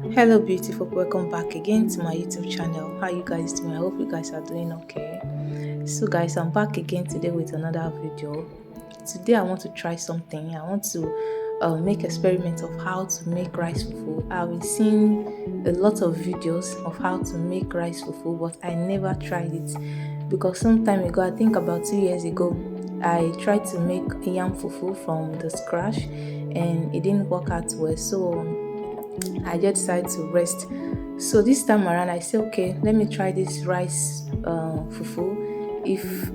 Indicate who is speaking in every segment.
Speaker 1: Hello beautiful, welcome back again to my YouTube channel. How you guys doing? I hope you guys are doing okay. So guys, I'm back again today with another video. Today I want to try something. I want to make experiment of how to make rice fufu. I've been seeing a lot of videos of how to make rice fufu, but I never tried it because some time ago, I think about 2 years ago, I tried to make yam fufu from the scratch and it didn't work out well. So I just decided to rest. So this time around, I said, okay, let me try this rice fufu. If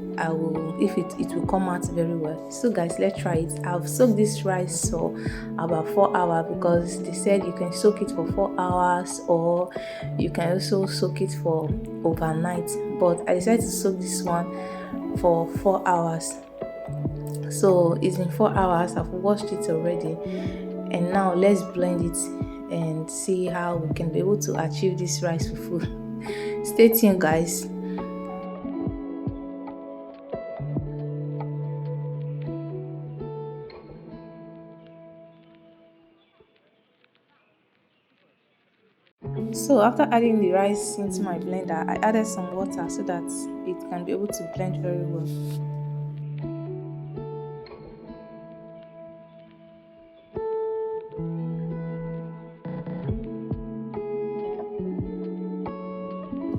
Speaker 1: it will come out very well. So guys, let's try it. I've soaked this rice for about 4 hours because they said you can soak it for 4 hours or you can also soak it for overnight. But I decided to soak this one for 4 hours. So it's been 4 hours. I've washed it already, and now let's blend it and see how we can be able to achieve this rice fufu. Stay tuned guys. So after adding the rice into my blender, I added some water so that it can be able to blend very well.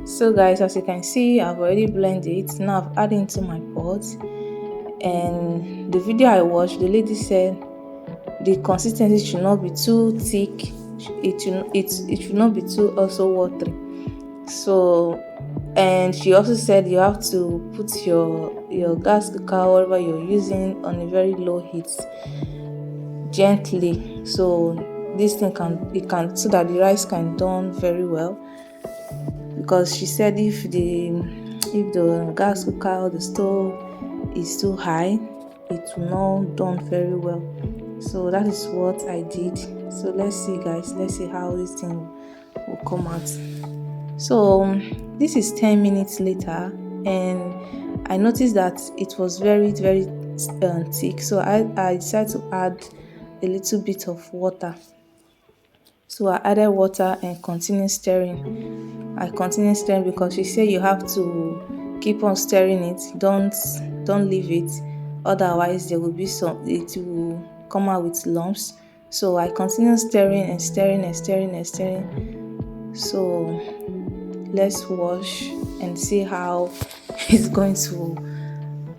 Speaker 1: So guys, as you can see, I've already blended it. Now I've added into my pot, and the video I watched, the lady said the consistency should not be too thick, it should not be too also watery. So, and she also said you have to put your gas cooker, whatever you're using, on a very low heat gently, so this thing can so that the rice can done very well. Because she said if the gas cooker or the stove is too high, it will not done very well. So that is what I did. So let's see guys, let's see how this thing will come out. So this is 10 minutes later, and I noticed that it was very thick. So I decided to add a little bit of water. So I added water and continued stirring. I continued stirring because she said you have to keep on stirring it. Don't leave it, otherwise there will be it will come out with lumps. So I continued stirring and stirring and stirring and stirring. So let's wash and see how it's going to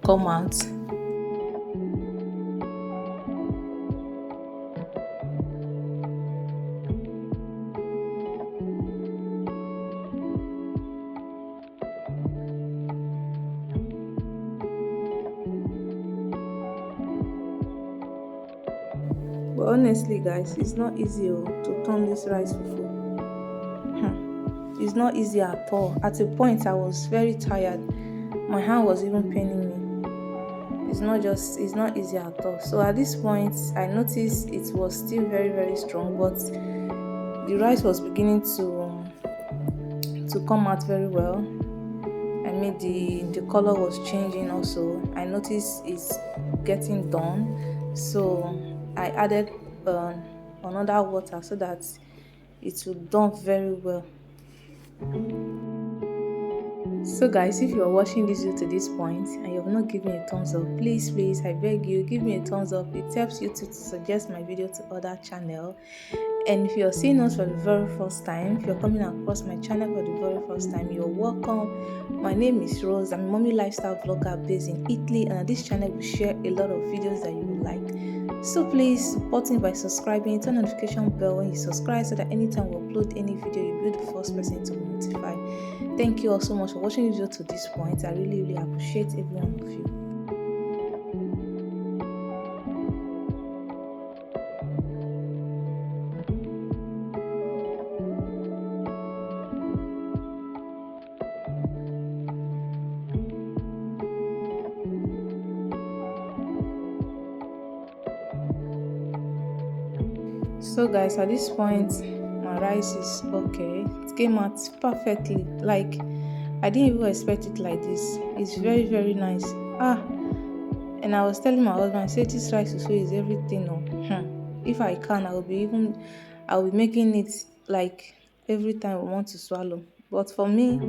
Speaker 1: come out. But honestly guys, it's not easy to turn this rice fufu. It's not easy at all. At a point I was very tired, my hand was even paining me. It's not easy at all. So at this point I noticed it was still very strong, but the rice was beginning to come out very well. I mean the color was changing also. I noticed it's getting done. So I added another water so that it will done very well. So guys, if you are watching this video to this point and you have not given me a thumbs up, please I beg you, give me a thumbs up. It helps YouTube to suggest my video to other channel. And if you're seeing us for the very first time, if you're coming across my channel for the very first time, you're welcome. My name is Rose. I'm a mommy lifestyle vlogger based in Italy, and on this channel we share a lot of videos that you will like. So please support me by subscribing, turn notification bell when you subscribe so that anytime we upload any video, you'll be the first person to be notified. Thank you all so much for watching this video to this point. I really appreciate every one of you. So guys, at this point my rice is okay. It came out perfectly. Like, I didn't even expect it like this. It's very nice. And I was telling my husband, I said this rice is everything. If I can, I'll be making it like every time we want to swallow. But for me,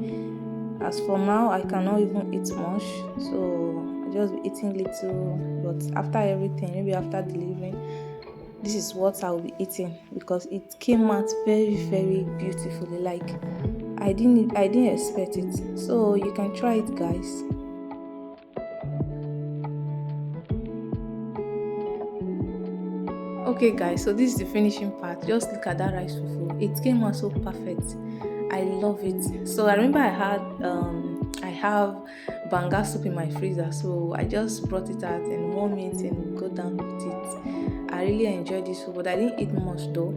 Speaker 1: as for now, I cannot even eat much, so I just be eating little. But after everything, maybe after delivering, this is what I will be eating because it came out very, very beautifully. Like I didn't expect it. So you can try it, guys. Okay, guys, so this is the finishing part. Just look at that rice fufu. It came out so perfect. I love it. So I remember I have banga soup in my freezer, so I just brought it out and warm it and go down with it. I really enjoyed this food, but I didn't eat much though.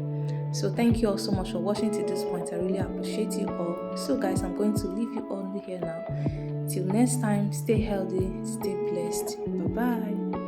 Speaker 1: So thank you all so much for watching to this point. I really appreciate you all. So guys, I'm going to leave you all here now. Till next time, stay healthy, stay blessed. Bye bye.